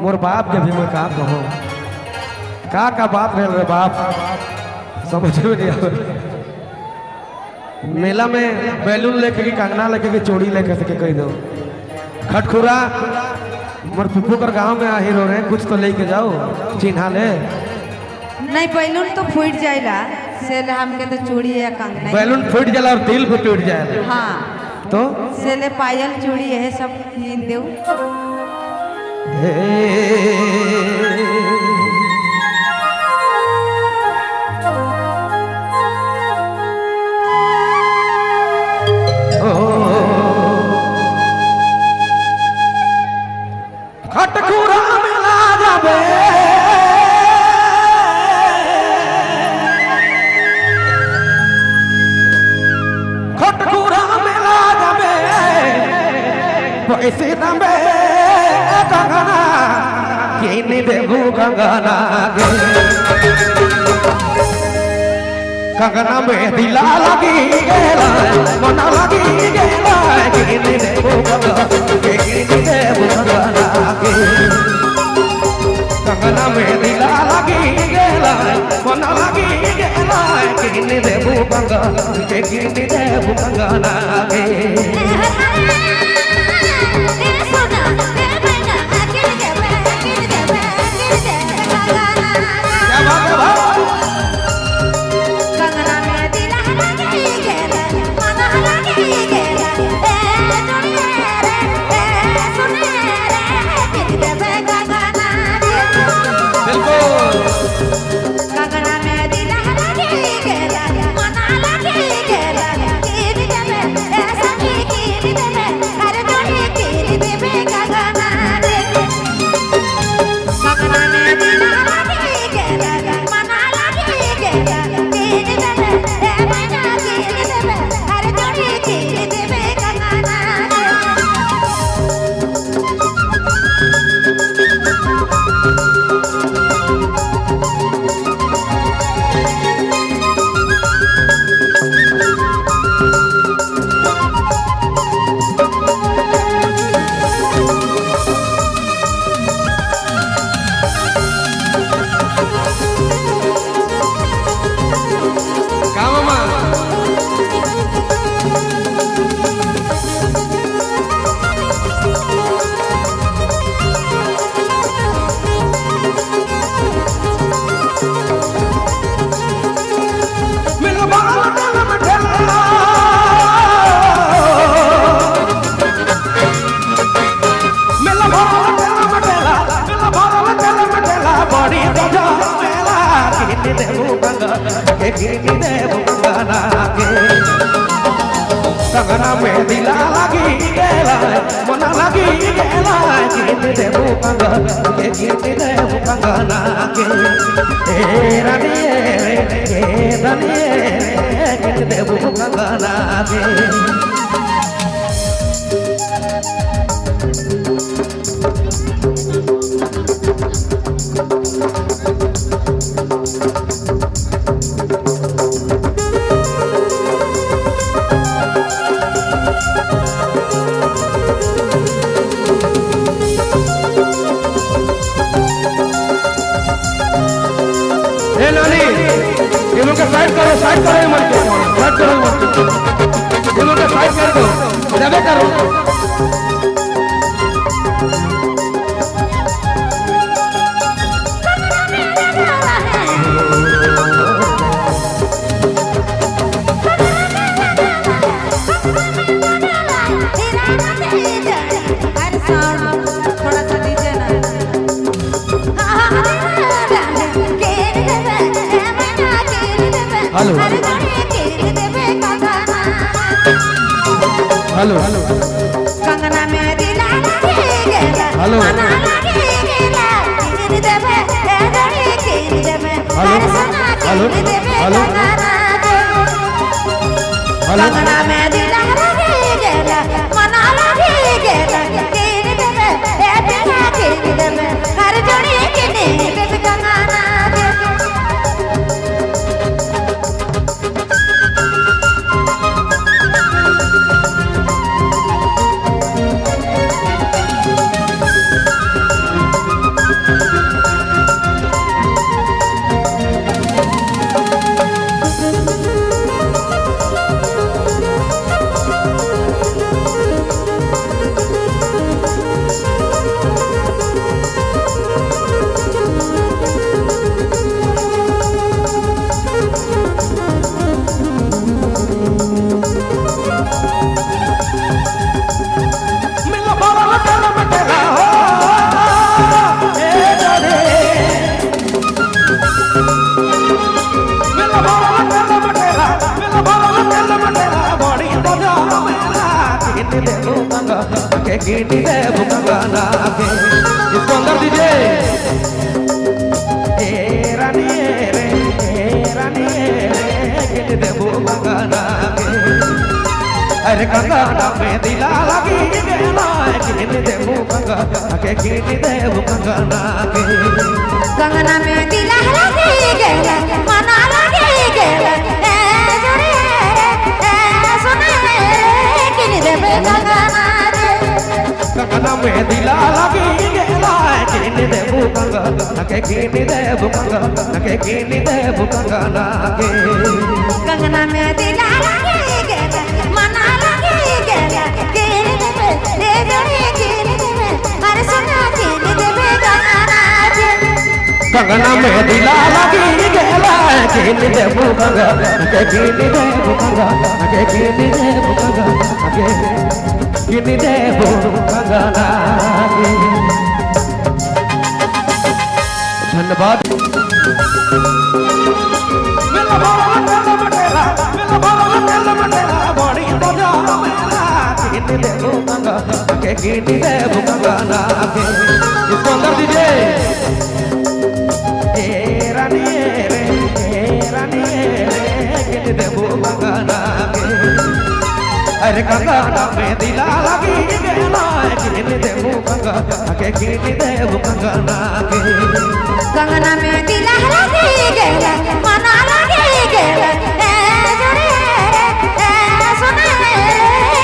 मोर बाप के भी मैं का कहूँ का बात रहे रे बाप समझ में नहीं आवे। मेला में बैलून लेके की कंगना लेके की चोड़ी लेके सके कह दो खटखुरा मोर फुफू कर गांव में आही रो रहे कुछ तो लेके जाओ चिन्हा ले। नहीं बैलून तो फूट जाएगा से हमके तो चूड़ी है कंगना बैलून फूट जाला और दिल भी टूट जाए हाँ तो से ले पायल चूड़ी है सब कीन दो। खटखुरा मिला जाबे खटखुरा मिला जाबे पैसे दबे कंगना किन देबू कंगना गे कंगना में दिला लगी गेला मना लगी गेला किन देबू कंगना किन देबू कंगना गे कंगना में दिला लगी गेला मना लगी गेला किन देबू कंगना किन देबू कंगना गे। कंगना में दिला लगी गेला मना लगी गेला किन देबू कंगना किन देबू कंगना के रानी किन देबू कंगना के। साइड करो मत साइड करो मत ये लोग साइड कर दो जबे करो थोड़ा सा दीजिए ना हेलो हेलो हेलो कंगना में दिला हेलो हेलो हेलो कंगना में दिला मना लगी गेला हर जोड़ी के कंगना देबू कंगना के गिनी देबू कंगना के इसको अंदर दीजिए रानी रे गिनी देबू कंगना के अरे कंगना में दिला लगी गेला गिनी देबू कंगना के गिनी देबू कंगना के कंगना में दिला लगी गेला मना लगी गेला ए जोरे ए सुने किन देबे कंगना रे कंगना में दिला लगी गेला गिनी देबू कंगना के गिनी देबू कंगना के गिनी देबू कंगना के कंगना में दिला लगी गेला मना लगी गेला किन देबे रे जोरे किन देबे अरे सुना किन देबे कंगना रे कंगना में दिला लगी गेला गिनी देबू कंगना के गिनी देबू कंगना के गिनी देबू कंगना के गिनी देबू कंगना के धन्यवाद मेला मटेला बड़ी मजा मेला गिनी देबू कंगना के गिनी देबू कंगना के इसको अंदर दीजिए रानी रे गिनी देबू कंगना के अरे कंगना में दिला लगी गेला गिनी देबू कंगना के गिनी देबू कंगना के कंगना में दिला लगी गेला मना लगी गेला ए जोरे ए सुने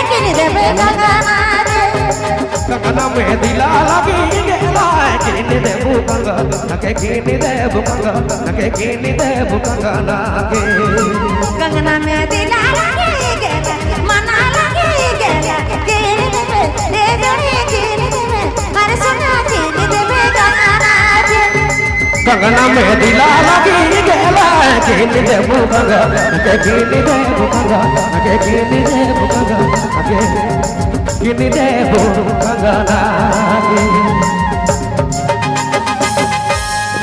किन देबे कंगना रे कंगना में दिला लगी गेला गिनी देबू कंगना के गिनी देबू कंगना के गिनी देबू कंगना के कंगना में दिला लगी गेला मना लगी गेला किन देबे रे जोरे किन देबे अरे सुना किन देबे कंगना रे कंगना में दिला लगी गेला गिनी देबू कंगना के गिनी देबू कंगना के गिनी देबू कंगना के गिनी देबू कंगना के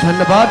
धन्यवाद।